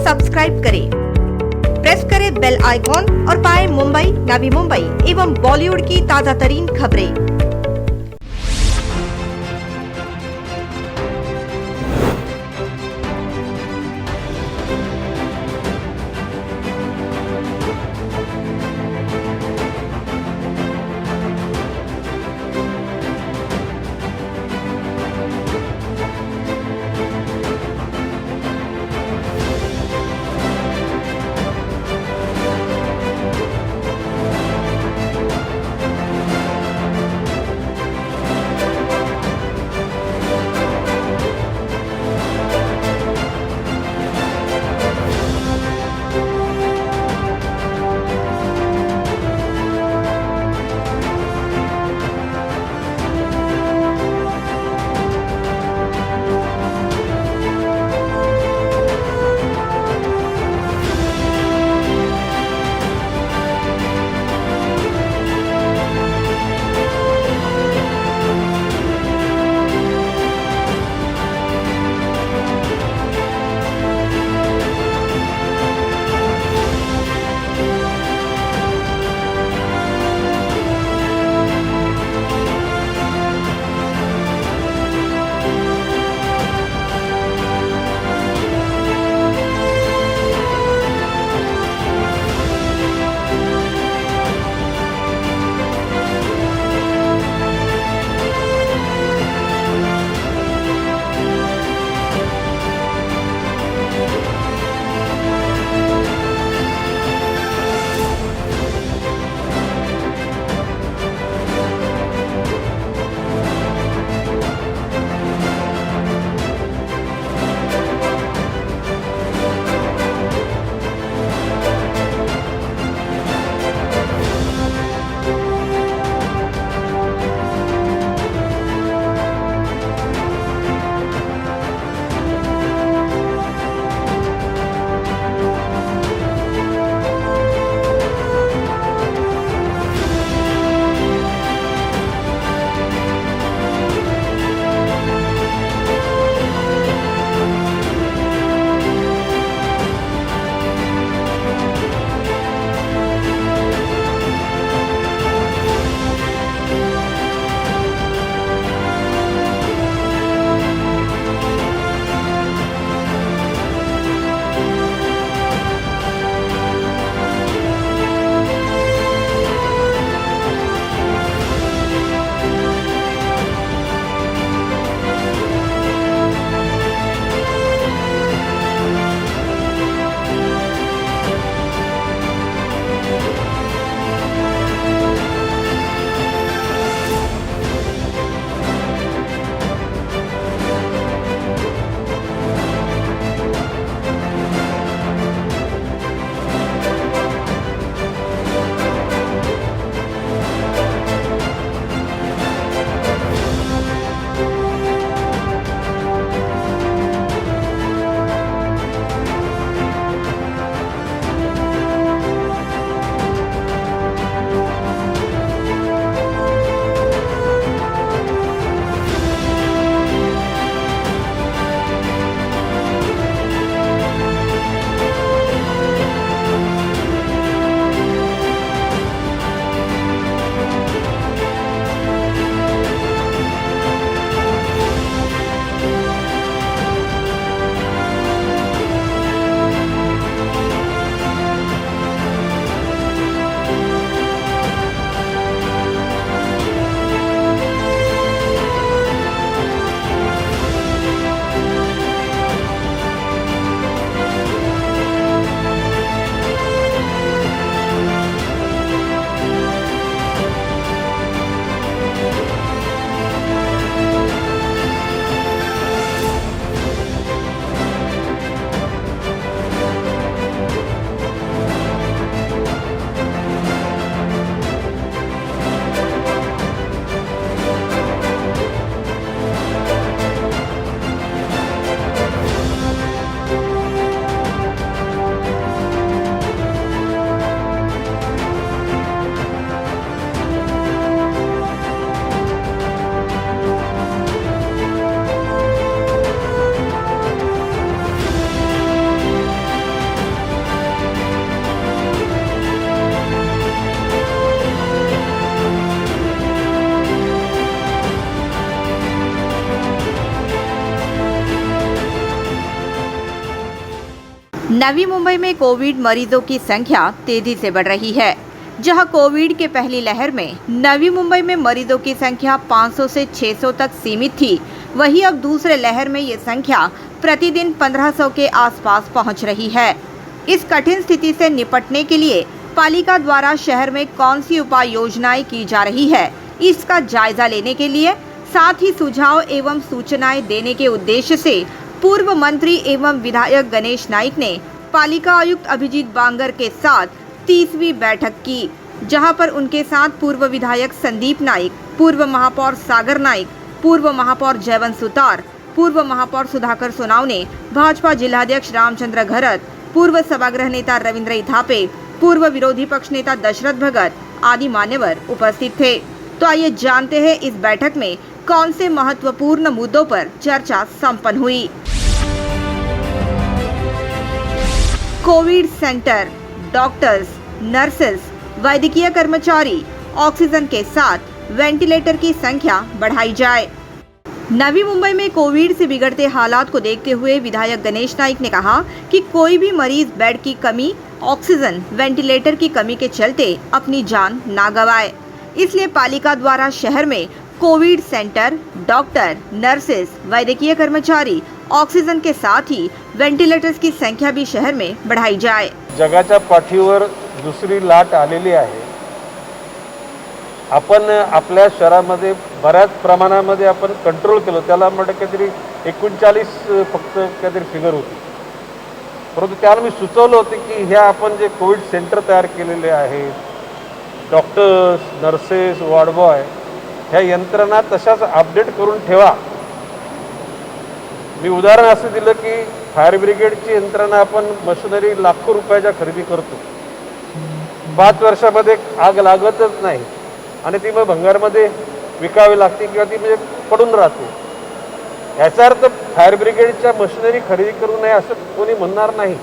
Subscribe करें, press करें bell icon और पाएं मुंबई, नवी मुंबई एवं बॉलीवुड की ताजा तरीन खबरें। नवी मुंबई में कोविड मरीजों की संख्या तेजी से बढ़ रही है। जहां कोविड के पहली लहर में नवी मुंबई में मरीजों की संख्या 500 से 600 तक सीमित थी, वहीं अब दूसरे लहर में ये संख्या प्रतिदिन 1500 के आसपास पहुंच रही है। इस कठिन स्थिति से निपटने के लिए पालिका द्वारा शहर में कौन सी उपाय योजनाएं की जा रही है, इसका जायजा लेने के लिए साथ ही सुझाव एवं सूचनाएं देने के उद्देश्य से पूर्व मंत्री एवं विधायक गणेश नाइक ने पालिका आयुक्त अभिजीत बांगर के साथ 30वीं बैठक की, जहां पर उनके साथ पूर्व विधायक संदीप नाइक, पूर्व महापौर सागर नाइक, पूर्व महापौर जयवंत सुतार, पूर्व महापौर सुधाकर सोनावने, भाजपा जिलाध्यक्ष रामचंद्र घरत, पूर्व सभागृह नेता रविंद्र इथापे, पूर्व विरोधी पक्ष नेता दशरथ भगत आदि मान्यवर उपस्थित थे। तो आइए जानते हैं इस बैठक में कौन से महत्वपूर्ण मुद्दों पर चर्चा संपन्न हुई। कोविड सेंटर, डॉक्टर्स, नर्सेस, वैद्यकीय कर्मचारी, ऑक्सीजन के साथ वेंटिलेटर की संख्या बढ़ाई जाए। नवी मुंबई में कोविड से बिगड़ते हालात को देखते हुए विधायक गणेश नाइक ने कहा कि कोई भी मरीज बेड की कमी, ऑक्सीजन, वेंटिलेटर की कमी के चलते अपनी जान ना गंवाए। इसलिए पालिका द्वारा शहर में कोविड सेंटर, डॉक्टर, नर्सेस, वैद्यकीय कर्मचारी, ऑक्सीजन के साथ ही वेंटिलेटर्स की संख्या भी शहर में बढ़ाई जाए। जगाच्या पाठीवर दुसरी लाट आलेली आहे। आपण आपल्या शहरामध्ये बऱ्याच प्रमाणामध्ये आपण कंट्रोल केलं, त्याला म्हणजे काहीतरी 39 फक्त काहीतरी फिगर होती, परंतु त्याला मी सुचवलं होतं की ह्या आपण जे कोविड सेंटर तयार केलेले आहेत, डॉक्टर्स, नर्सेस, वॉर्ड बॉय, ह्या यंत्रणा तशाच अपडेट करून ठेवा। मी उदाहरण असं दिलं की फायर ब्रिगेडची यंत्रणा आपण मशिनरी लाखो रुपयाच्या खरेदी करतो, 5 वर्षामध्ये आग लागतच नाही आणि ती मग भंगारमध्ये विकावी लागते किंवा ती म्हणजे पडून राहते। याचा अर्थ फायर ब्रिगेडच्या मशिनरी खरेदी करू नये असं कोणी म्हणणार नाही,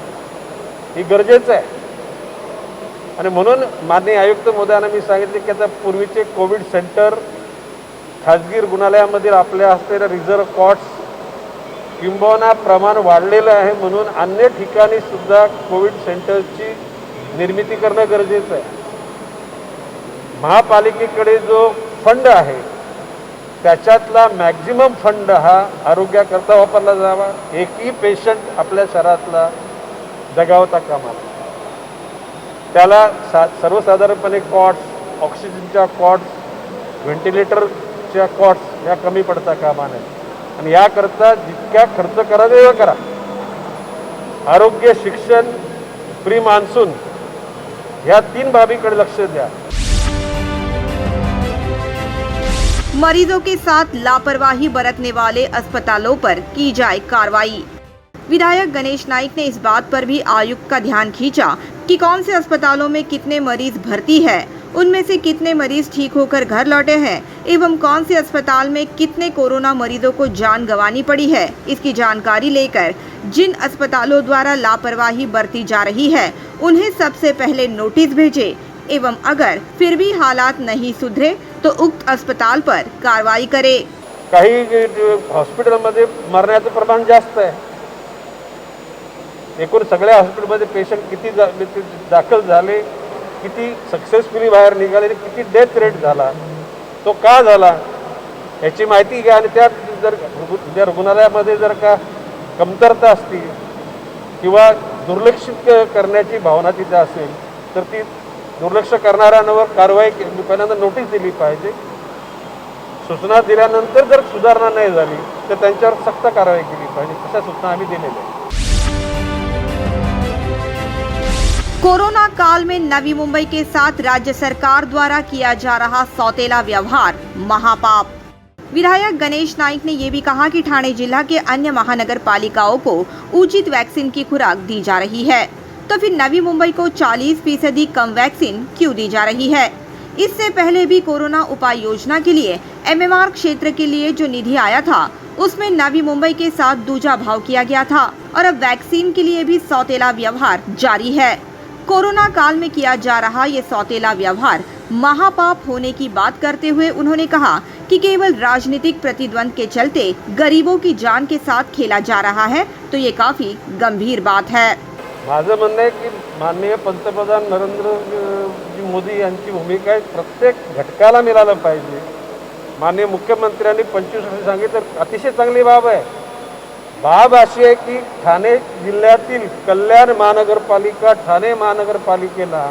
ही गरजेचं आहे। आणि म्हणून माननीय आयुक्त महोदयांना मी सांगितले की आता पूर्वीचे कोविड सेंटर, खाजगी रुग्णालयामधील आपल्या असलेल्या रिझर्व्ह कॉट्स किंबहुना प्रमाण वाढलेलं आहे, म्हणून अन्य ठिकाणी सुद्धा कोविड सेंटरची निर्मिती करणं गरजेचं आहे। महापालिकेकडे जो फंड आहे त्याच्यातला मॅक्झिमम फंड हा आरोग्याकरता वापरला जावा। एकही पेशंट आपल्या शहरातला जगावता कामा नये। त्याला सर्वसाधारणपणे कॉट्स, ऑक्सिजनच्या कॉट्स, व्हेंटिलेटरच्या कॉट्स या कमी पडता कामा नये आणि याकरता जितक्या खर्च करा तेवढा करा। आरोग्य, शिक्षण, प्री मान्सून या 3 बाबीकडे लक्ष द्या। मरीजों के साथ लापरवाही बरतने वाले अस्पतालों पर की जाए कार्रवाई। विधायक गणेश नाइक ने इस बात पर भी आयुक्त का ध्यान खींचा कि कौन से अस्पतालों में कितने मरीज भर्ती है, उनमें से कितने मरीज ठीक होकर घर लौटे हैं एवं कौन से अस्पताल में कितने कोरोना मरीजों को जान गंवानी पड़ी है। इसकी जानकारी लेकर जिन अस्पतालों द्वारा लापरवाही बरती जा रही है उन्हें सबसे पहले नोटिस भेजे एवं अगर फिर भी हालात नहीं सुधरे तो उक्त अस्पताल पर कार्रवाई करे। काही हॉस्पिटलमध्ये मरण्याचं प्रमाण जास्त आहे। एकूण सगळ्या हॉस्पिटलमध्ये पेशंट किती दाखल झाले, किती सक्सेसफुली बाहेर निघाले, किती डेथ रेट झाला, तो का झाला याची माहिती घ्या। आणि त्यात जर रुग्णालयामध्ये जर का कमतरता असतील किंवा दुर्लक्षित करण्याची भावना तिथे असेल तर ती दुर्लक्ष करणाऱ्यांवर कारवाई पहिल्यांदा नोटीस दिली पाहिजे। सूचना दिल्यानंतर जर सुधारणा नाही झाली तर त्यांच्यावर सक्त कारवाई केली पाहिजे, अशा सूचना आम्ही दिलेल्या आहेत। कोरोना काल में नवी मुंबई के साथ राज्य सरकार द्वारा किया जा रहा सौतेला व्यवहार महापाप। विधायक गणेश नाइक ने ये भी कहा कि ठाणे जिला के अन्य महानगर पालिकाओं को उचित वैक्सीन की खुराक दी जा रही है, तो फिर नवी मुंबई को 40% कम वैक्सीन क्यों दी जा रही है। इससे पहले भी कोरोना उपाय योजना के लिए MMR क्षेत्र के लिए जो निधि आया था उसमें नवी मुंबई के साथ दूजा भाव किया गया था और अब वैक्सीन के लिए भी सौतेला व्यवहार जारी है। कोरोना काल में किया जा रहा ये सौतेला व्यवहार महापाप होने की बात करते हुए उन्होंने कहा कि केवल राजनीतिक प्रतिद्वंद के चलते गरीबों की जान के साथ खेला जा रहा है, तो ये काफी गंभीर बात है। माझं म्हणणं आहे की माननीय पंतप्रधान नरेंद्रजी मोदी यांची भूमिका आहे प्रत्येक घटकाला मिळालं पाहिजे. माननीय मुख्यमंत्र्यांनी 25 वर्ष सांगितलं, अतिशय चांगली बाब आहे. बाब अशी आहे की ठाणे जिल्ह्यातील कल्याण महानगरपालिका, ठाणे महानगरपालिकेला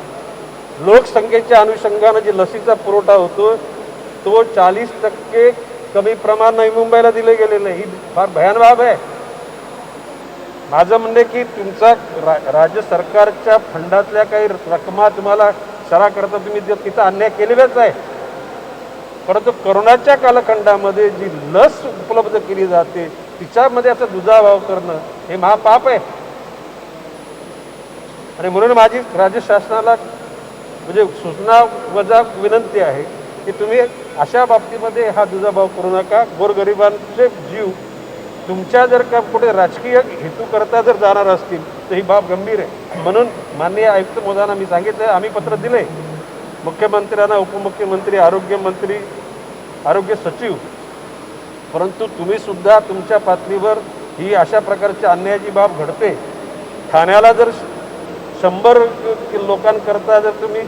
लोकसंख्येच्या अनुषंगानं जी लसीचा पुरवठा होतो तो 40% कमी प्रमाण नवी मुंबईला दिले गेलेलं आहे. ही फार भयान बाब आहे. माझं म्हणणं की तुमचा राज्य सरकारच्या फंडातल्या काही रकमा तुम्हाला सरा करता तुम्ही तिथं अन्याय केलेलाच आहे. परंतु कोरोनाच्या कालखंडामध्ये जी लस उपलब्ध केली जाते तिच्यामध्ये असा दुजाभाव करणं हे महापाप आहे. आणि म्हणून माझी राज्य शासनाला म्हणजे सूचना वजा विनंती आहे की तुम्ही अशा बाबतीमध्ये हा दुजाभाव करू नका. गोरगरिबांचे जीव तुमच्या जर का कुठे राजकीय हेतू करता जर जाणार असतील तर ही बाब गंभीर आहे. म्हणून माननीय आयुक्त महोदयांना मी सांगितलं, आम्ही पत्र दिले मुख्यमंत्र्यांना, उपमुख्यमंत्री, आरोग्यमंत्री, आरोग्य सचिव. परंतु तुम्ही सुद्धा तुमच्या पातळीवर ही अशा प्रकारची अन्यायाची बाब घडते. ठाण्याला जर 100 लोकांकरता जर तुम्ही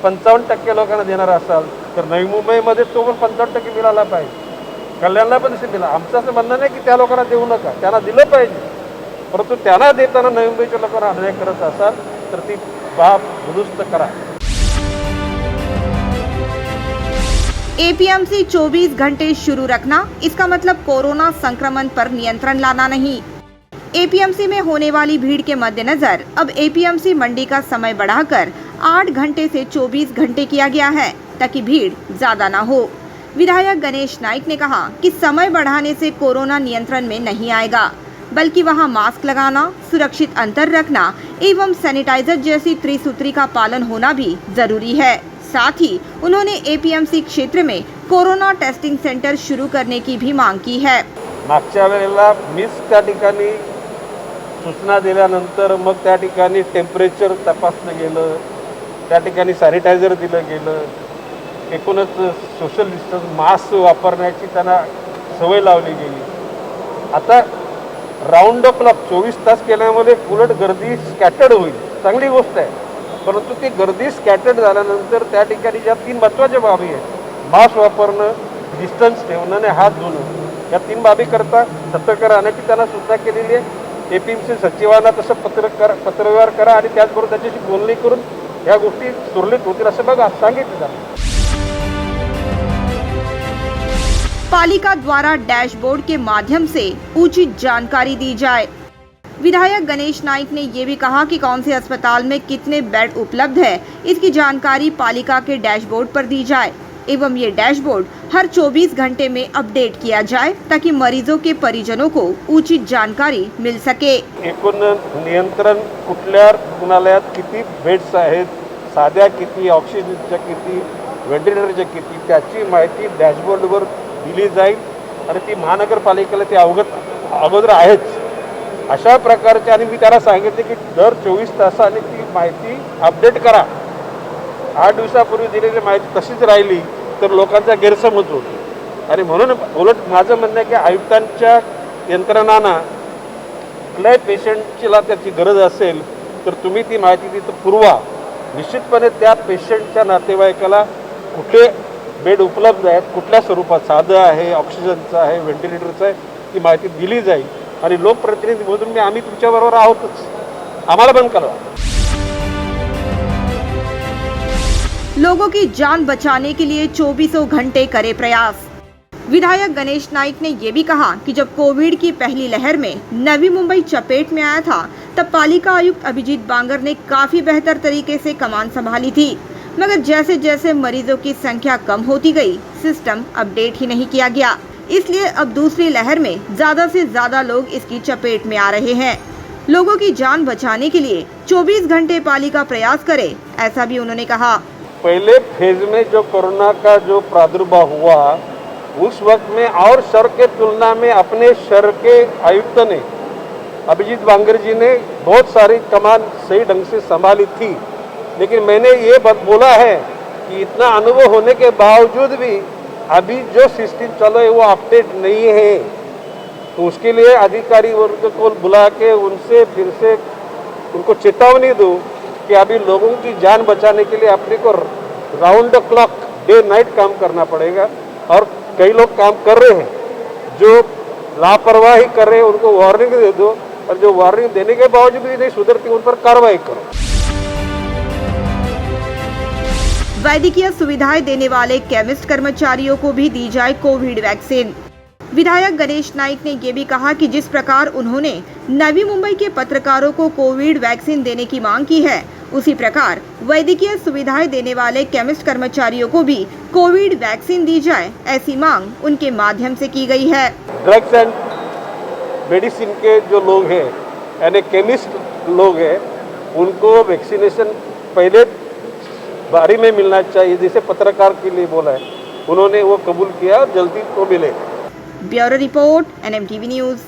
55% लोकांना देणार असाल तर नवी मुंबईमध्ये तो पण 55% मिळाला पाहिजे. कल्याणला पण असे दिला. आमचं असं म्हणणं नाही की त्या लोकांना देऊ नका, त्यांना दिलं पाहिजे. परंतु त्यांना देताना नवी मुंबईच्या लोकांना अन्याय करत असाल तर ती बाब दुरुस्त करा. एपीएमसी 24 घंटे शुरू रखना, इसका मतलब कोरोना संक्रमण पर नियंत्रण लाना नहीं। एपीएमसी में होने वाली भीड़ के मद्देनजर अब एपीएमसी मंडी का समय बढ़ाकर 8 घंटे से 24 घंटे किया गया है ताकि भीड़ ज्यादा न हो। विधायक गणेश नाइक ने कहा कि समय बढ़ाने से कोरोना नियंत्रण में नहीं आएगा, बल्कि वहां मास्क लगाना, सुरक्षित अंतर रखना एवं सैनिटाइजर जैसी त्रिसूत्री का पालन होना भी जरूरी है। साथ ही उन्होंने एपीएमसी क्षेत्र में कोरोना टेस्टिंग सेंटर शुरू करने की भी मांग की है। मागच्या वेळेला मीच त्या ठिकाणी सूचना दिल्यानंतर मग त्या ठिकाणी टेम्परेचर तपासलं गेलं, त्या ठिकाणी सॅनिटायझर दिलं गेलं, एकूणच सोशल डिस्टन्स मास्क वापरण्याची त्यांना सवय लावली गेली. आता राऊंड ऑफ क्लॉक 24 तास केल्यामुळे उलट गर्दी स्कॅटर्ड होईल, चांगली गोष्ट आहे. परंतु ती गर्दी स्कॅटर्ड झाल्यानंतर त्या ठिकाणी ज्या 3 महत्त्वाच्या बाबी आहेत, मास्क वापरणं, डिस्टन्स ठेवणं आणि हात धुणं, या 3 बाबी करता सतर्क राहण्याची त्यांना सूचना केलेली आहे. एपीएमसी सचिवांना तसं पत्रव्यवहार करा आणि त्याचबरोबर त्याच्याशी बोलणी करून या गोष्टी सुरळीत होतील असं बघा सांगितलं जातं. पालिका द्वारा डैशबोर्ड के माध्यम से उचित जानकारी दी जाए। विधायक गणेश नाइक ने ये भी कहा कि कौन से अस्पताल में कितने बेड उपलब्ध है, इसकी जानकारी पालिका के डैशबोर्ड पर दी जाए एवं ये डैशबोर्ड हर 24 घंटे में अपडेट किया जाए ताकि मरीजों के परिजनों को उचित जानकारी मिल सके। एकूण नियंत्रण कुठल्या रुग्णालयात किती बेड्स आहेत, साध्या किती, ऑक्सिजनच्या किती, व्हेंटिलेटरच्या किती, त्याची माहिती डॅशबोर्डवर दिली जाईल आणि ती महानगरपालिकेला ती अगोदर आहेच. अशा प्रकारचे आणि मी त्याला सांगितले की दर 24 तासाने ती माहिती अपडेट करा. 8 दिवसापूर्वी दिलेली माहिती तशीच राहिली तर लोकांचा गैरसमज होतो. आणि म्हणून उलट माझं म्हणणं आहे की आयुक्तांच्या यंत्रणांना कुठल्याही पेशंटला त्याची गरज असेल तर तुम्ही ती माहिती तिथं पुरवा. निश्चितपणे त्या पेशंटच्या नातेवाईकाला कुठले बेड उपलब्ध आहेत, कुठल्या स्वरूपात, साधं आहे, ऑक्सिजनचं आहे, व्हेंटिलेटरचं आहे, ती माहिती दिली जाईल. आणि लोकप्रतिनिधी म्हणून आम्ही तुमच्याबरोबर आहोतच, आम्हाला पण कळवा. लोगों की जान बचाने के लिए 24 घंटे करे प्रयास। विधायक गणेश नाइक ने ये भी कहा कि जब कोविड की पहली लहर में नवी मुंबई चपेट में आया था तब पालिका आयुक्त अभिजीत बांगर ने काफी बेहतर तरीके से कमान संभाली थी, मगर जैसे जैसे मरीजों की संख्या कम होती गई, सिस्टम अपडेट ही नहीं किया गया। इसलिए अब दूसरी लहर में ज्यादा से ज्यादा लोग इसकी चपेट में आ रहे हैं। लोगों की जान बचाने के लिए 24 घंटे पालिका प्रयास करे, ऐसा भी उन्होंने कहा। पहले फेज में जो कोरोना का जो प्रादुर्भाव हुआ उस वक्त में और शहर के तुलना में अपने शहर के आयुक्त ने, अभिजीत बांगर जी ने बहुत सारी कमान सही ढंग से संभाली थी. लेकिन मैंने ये बोला है कि इतना अनुभव होने के बावजूद भी अभी जो सिस्टम चलो है वो अपडेट नहीं है. तो उसके लिए अधिकारी वर्ग को बुला के उनसे फिर से उनको चेतावनी दूं कि अभी लोगों की जान बचाने के लिए अपने को round the clock day night काम करना पड़ेगा। और कई लोग काम कर रहे हैं, जो लापरवाही कर रहे हैं उनको वार्निंग दे दो, और जो वार्निंग देने के बावजूद भी नहीं सुधरती उन पर कार्रवाई करो। वैद्यकीय सुविधाएं देने वाले केमिस्ट कर्मचारियों को भी दी जाए कोविड वैक्सीन। विधायक गणेश नाइक ने ये भी कहा कि जिस प्रकार उन्होंने नवी मुंबई के पत्रकारों को कोविड वैक्सीन देने की मांग की है, उसी प्रकार वैद्यकीय सुविधाएं देने वाले केमिस्ट कर्मचारियों को भी कोविड वैक्सीन दी जाए, ऐसी मांग उनके माध्यम से की गई है। ड्रग्स एंड मेडिसिन के जो लोग हैं यानी केमिस्ट लोग हैं, उनको वैक्सीनेशन पहले बारी में मिलना चाहिए, जिसे पत्रकार के लिए बोला है, उन्होंने वो कबूल किया और जल्दी तो मिले। Bureau report, NMTV news.